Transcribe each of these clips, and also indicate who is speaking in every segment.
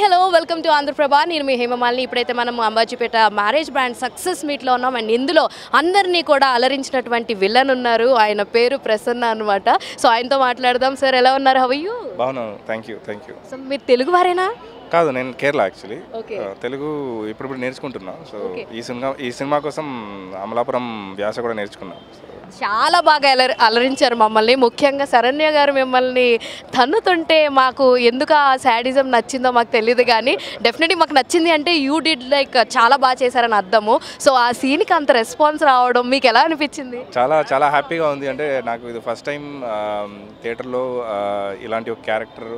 Speaker 1: Hello welcome to Andhraprabha. నేను మీ హేమమాలిని. ఇప్పుడైతే మనం అంబాజీపేట మ్యారేజ్ బ్రాండ్ సక్సెస్ మీట్లో ఉన్నాం. అండ్ ఇందులో అందరినీ కూడా అలరించినటువంటి విలన్ ఉన్నారు. ఆయన పేరు ప్రసన్న అనమాట. సో ఆయనతో మాట్లాడదాం. సార్ ఎలా ఉన్నారు? How are you?
Speaker 2: బాగున్నాను, థ్యాంక్ యూ.
Speaker 1: సో మీరు తెలుగు వారేనా?
Speaker 2: కాదు, నేను కేరళ యాక్చువల్లీ.
Speaker 1: ఓకే.
Speaker 2: తెలుగు ఇప్పుడు నేర్చుకుంటున్నా. సో ఈ సినిమా కోసం అమలాపురం వ్యాస కూడా నేర్చుకున్నాను.
Speaker 1: చాలా బాగా అలరించారు మమ్మల్ని. ముఖ్యంగా శరణ్య గారు మిమ్మల్ని తన్నుతుంటే మాకు ఎందుకు ఆ శాడిజం నచ్చిందో మాకు తెలియదు, కానీ డెఫినెట్లీ మాకు నచ్చింది. అంటే యూ డిడ్ లైక్ చాలా బాగా చేశారని అర్థము. సో ఆ సీన్కి అంత రెస్పాన్స్ రావడం మీకు ఎలా అనిపించింది?
Speaker 2: చాలా చాలా హ్యాపీగా ఉంది. అంటే నాకు ఇది ఫస్ట్ టైం థియేటర్లో ఇలాంటి ఒక క్యారెక్టర్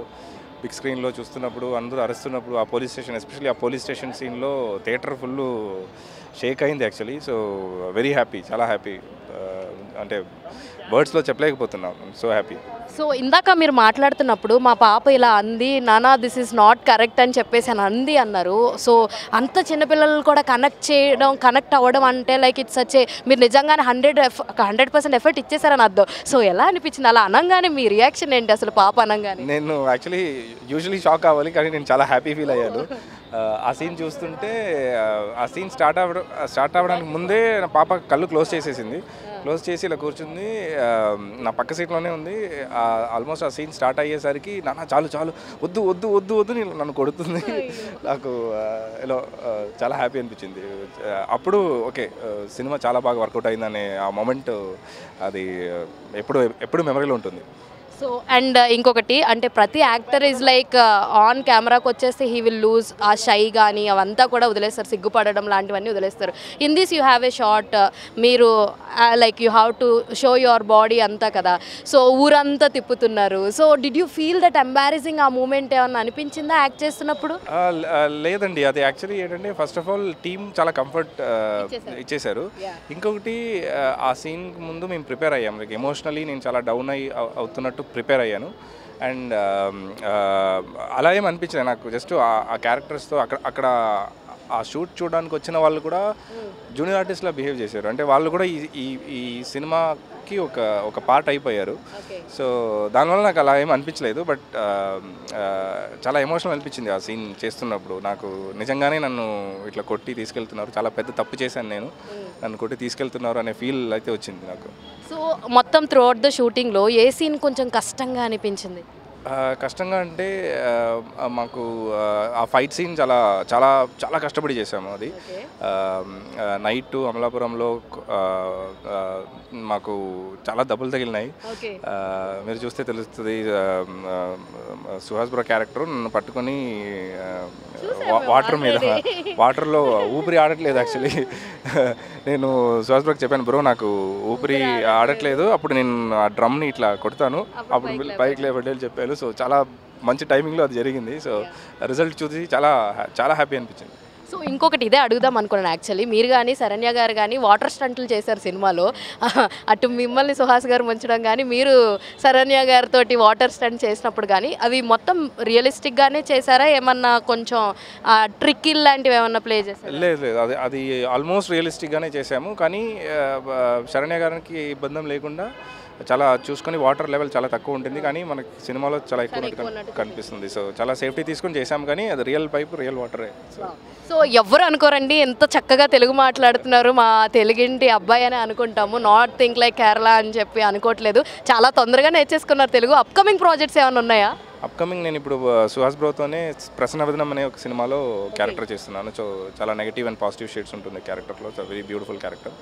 Speaker 2: బిగ్ స్క్రీన్లో చూస్తున్నప్పుడు, అందరూ అరుస్తున్నప్పుడు, ఆ పోలీస్ స్టేషన్, ఎస్పెషల్లీ ఆ పోలీస్ స్టేషన్ సీన్లో థియేటర్ ఫుల్ షేక్ అయింది యాక్చువల్లీ. సో వెరీ హ్యాపీ, చాలా హ్యాపీ. అంటే వర్డ్స్లో చెప్పలేకపోతున్నాం. So happy.
Speaker 1: సో ఇందాక మీరు మాట్లాడుతున్నప్పుడు మా పాప ఇలా అంది, నానా దిస్ ఈజ్ నాట్ కరెక్ట్ అని చెప్పేసి అని అంది అన్నారు. సో అంత చిన్నపిల్లలు కూడా కనెక్ట్ అవ్వడం అంటే లైక్ ఇట్స్ వచ్చే మీరు నిజంగానే 100% ఎఫర్ట్ ఇచ్చేసారని అర్థం. సో ఎలా అనిపించింది అలా అనగానే? మీ రియాక్షన్ ఏంటి అసలు పాప అనగానే?
Speaker 2: నేను యాక్చువల్లీ యూజువలీ షాక్ అవ్వాలి, కానీ నేను చాలా హ్యాపీ ఫీల్ అయ్యాను. ఆ సీన్ చూస్తుంటే, ఆ సీన్ స్టార్ట్ అవ్వడానికి ముందే నా పాప కళ్ళు క్లోజ్ చేసేసింది. క్లోజ్ చేసి ఇలా కూర్చుంది, నా పక్క సీట్లోనే ఉంది. ఆల్మోస్ట్ ఆ సీన్ స్టార్ట్ అయ్యేసరికి నాన్న చాలు చాలు, వద్దు వద్దు వద్దు వద్దు నన్ను కొడుతుంది. నాకు ఇలా చాలా హ్యాపీ అనిపించింది. అప్పుడు ఓకే, సినిమా చాలా బాగా వర్కౌట్ అయిందనే ఆ మూమెంట్ అది ఎప్పుడు మెమరీలో ఉంటుంది.
Speaker 1: సో అండ్ ఇంకొకటి అంటే ప్రతి యాక్టర్ ఈజ్ లైక్ ఆన్ కెమెరాకి వచ్చేస్తే he will lose a shy కానీ అవంతా కూడా వదిలేస్తారు, సిగ్గుపడడం లాంటివన్నీ వదిలేస్తారు. In this you have a short, మీరు like you have to show your body అంతా కదా. సో ఊరంతా తిప్పుతున్నారు. So did you feel that embarrassing? ఆ మూమెంట్ ఏమన్నా అనిపించిందా యాక్ట్ చేస్తున్నప్పుడు?
Speaker 2: లేదండి, అది యాక్చువల్లీ ఏంటంటే ఫస్ట్ ఆఫ్ ఆల్ టీమ్ చాలా కంఫర్ట్ ఇచ్చేశారు. ఇంకొకటి ఆ సీన్ ముందు మేము ప్రిపేర్ అయ్యాం. లైక్ ఎమోషనలీ నేను చాలా డౌన్ అవుతున్నట్టు ప్రిపేర్ అయ్యాను. అండ్ అలా ఏం అనిపించలేదు నాకు. జస్ట్ ఆ క్యారెక్టర్స్తో అక్కడ ఆ షూట్ చూడడానికి వచ్చిన వాళ్ళు కూడా జూనియర్ ఆర్టిస్ట్లా బిహేవ్ చేశారు. అంటే వాళ్ళు కూడా ఈ సినిమాకి ఒక పార్ట్ అయిపోయారు. సో దానివల్ల నాకు అలా ఏం అనిపించలేదు. బట్ చాలా ఎమోషనల్ అనిపించింది ఆ సీన్ చేస్తున్నప్పుడు. నాకు నిజంగానే నన్ను ఇట్లా కొట్టి తీసుకెళ్తున్నారు, చాలా పెద్ద తప్పు చేశాను నేను, నన్ను కొట్టి తీసుకెళ్తున్నారు అనే ఫీల్ అయితే వచ్చింది నాకు.
Speaker 1: సో మొత్తం త్రూ అవుట్ ద షూటింగ్లో ఏ సీన్ కొంచెం కష్టంగా అనిపించింది?
Speaker 2: కష్టంగా అంటే మాకు ఆ ఫైట్ సీన్ చాలా చాలా చాలా కష్టపడి చేసాము. అది నైట్ అమలాపురంలో మాకు చాలా దెబ్బలు తగిలినాయి. మీరు చూస్తే తెలుస్తుంది. సుహాస్ బ్రో క్యారెక్టర్ నన్ను పట్టుకొని వాటర్లో ఊపిరి ఆడట్లేదు. యాక్చువల్లీ నేను సుహాస్ బ్రోకి చెప్పాను, బ్రో నాకు ఊపిరి ఆడట్లేదు, అప్పుడు నేను ఆ డ్రమ్ని ఇట్లా కొడతాను, అప్పుడు పైకి లేపడేది చెప్పాను. సో చాలా మంచి టైమింగ్లో అది జరిగింది. సో రిజల్ట్ చూసి చాలా చాలా హ్యాపీ అనిపించింది.
Speaker 1: సో ఇంకొకటి ఇదే అడుగుదాం అనుకున్నాను యాక్చువల్లీ. మీరు కానీ శరణ్య గారు కానీ వాటర్ స్టంట్లు చేశారు సినిమాలో. అటు మిమ్మల్ని సుహాస్ గారు ముంచడం కానీ, మీరు శరణ్య గారితో వాటర్ స్టంట్ చేసినప్పుడు కానీ అవి మొత్తం రియలిస్టిక్గానే చేశారా? ఏమన్నా కొంచెం ట్రిక్కిల్ లాంటివి ఏమన్నా ప్లే చేశారా?
Speaker 2: లేదు, అది ఆల్మోస్ట్ రియలిస్టిక్గానే చేసాము. కానీ శరణ్య గారికి ఇబ్బంది లేకుండా చాలా చూసుకొని, వాటర్ లెవెల్ చాలా తక్కువ ఉంటుంది కానీ మనకి సినిమాలో చాలా ఎక్కువ కనిపిస్తుంది. సో చాలా సేఫ్టీ తీసుకొని చేసాము, కానీ అది రియల్ పైప్, రియల్ వాటరే.
Speaker 1: సో ఎవరు అనుకోరండి, ఎంత చక్కగా తెలుగు మాట్లాడుతున్నారు, మా తెలుగింటి అబ్బాయి అని అనుకుంటాము. నాట్ థింక్ లైక్ కేరళ అని చెప్పి అనుకోవట్లేదు. చాలా తొందరగా నేర్చేసుకున్నారు తెలుగు. అప్కమింగ్ ప్రాజెక్ట్స్ ఏమైనా ఉన్నాయా?
Speaker 2: అప్కమింగ్ నేను ఇప్పుడు సుహాస్ బ్రోతోనే ప్రసన్నవదనం అనే ఒక సినిమాలో క్యారెక్టర్ చేస్తున్నాను. సో చాలా నెగిటివ్ అండ్ పాజిటివ్ షేడ్స్ ఉంటుంది క్యారెక్టర్లో. So very beautiful character.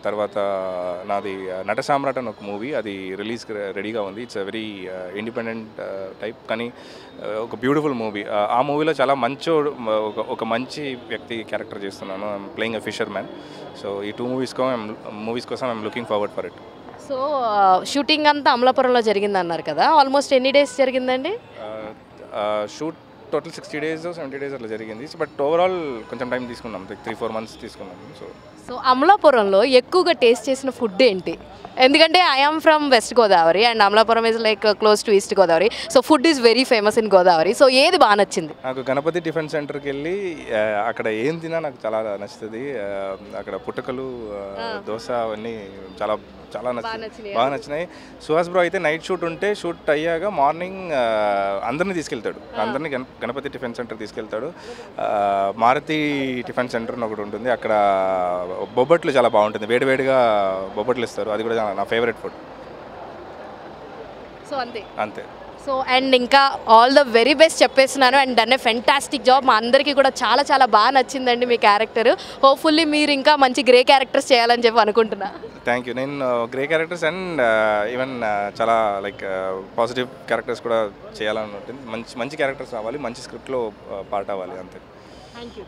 Speaker 2: తర్వాత నాది నట సామ్రాట్ అని ఒక మూవీ, అది రిలీజ్ రెడీగా ఉంది. ఇట్స్ వెరీ ఇండిపెండెంట్ టైప్, కానీ ఒక బ్యూటిఫుల్ మూవీ. ఆ మూవీలో చాలా ఒక మంచి వ్యక్తి క్యారెక్టర్ చేస్తున్నాను. I'm playing a fissure man. So ఈ 2 మూవీస్ కోసం I'm looking forward for it.
Speaker 1: So shooting అంతా అమలాపురంలో జరిగింది అన్నారు కదా. ఆల్మోస్ట్ ఎన్ని డేస్ జరిగిందండి
Speaker 2: షూట్? టోటల్ 60 days 70 days అట్లా జరిగింది. బట్ ఓవరాల్ కొంచెం టైం తీసుకున్నాం, 3-4 months తీసుకున్నాం. సో
Speaker 1: అమలాపురంలో ఎక్కువగా టేస్ట్ చేసిన ఫుడ్ ఏంటి? ఎందుకంటే I am from west Godavari and Amalapuram is like close to east Godavari. So food is very famous in Godavari. So ఏది బాగా నచ్చింది?
Speaker 2: నాకు గణపతి టిఫిన్ సెంటర్కి వెళ్ళి అక్కడ ఏం తిన్నా నాకు చాలా నచ్చుతుంది. అక్కడ పుట్టకలు, దోశ అవన్నీ చాలా చాలా బాగా నచ్చినాయి. సుహాస్ బ్రో అయితే నైట్ షూట్ ఉంటే షూట్ అయ్యాక మార్నింగ్ అందరినీ తీసుకెళ్తాడు. అందరినీ గణపతి టిఫిన్ సెంటర్ తీసుకెళ్తాడు. మారుతి టిఫిన్ సెంటర్ అని ఒకటి ఉంటుంది, అక్కడ బొబ్బట్లు చాలా బాగుంటుంది. వేడివేడిగా బొబ్బట్లు ఇస్తారు, అది కూడా నా ఫేవరెట్ ఫుడ్.
Speaker 1: సో అంతే
Speaker 2: అంతే.
Speaker 1: సో అండ్ ఇంకా ఆల్ ద వెరీ బెస్ట్ చెప్పేస్తున్నాను and done a fantastic job. మా అందరికీ కూడా చాలా చాలా బాగా నచ్చిందండి మీ క్యారెక్టర్. హోప్ఫుల్లీ మీరు ఇంకా మంచి గ్రే క్యారెక్టర్స్ చేయాలని చెప్పి అనుకుంటున్నా.
Speaker 2: Thank you. నేను గ్రే క్యారెక్టర్స్ అండ్ ఈవెన్ చాలా లైక్ పాజిటివ్ క్యారెక్టర్స్ కూడా చేయాలని ఉంటుంది. మంచి మంచి క్యారెక్టర్స్ రావాలి, మంచి స్క్రిప్ట్లో పార్ట్ అవ్వాలి, అంతే.
Speaker 1: Thank you.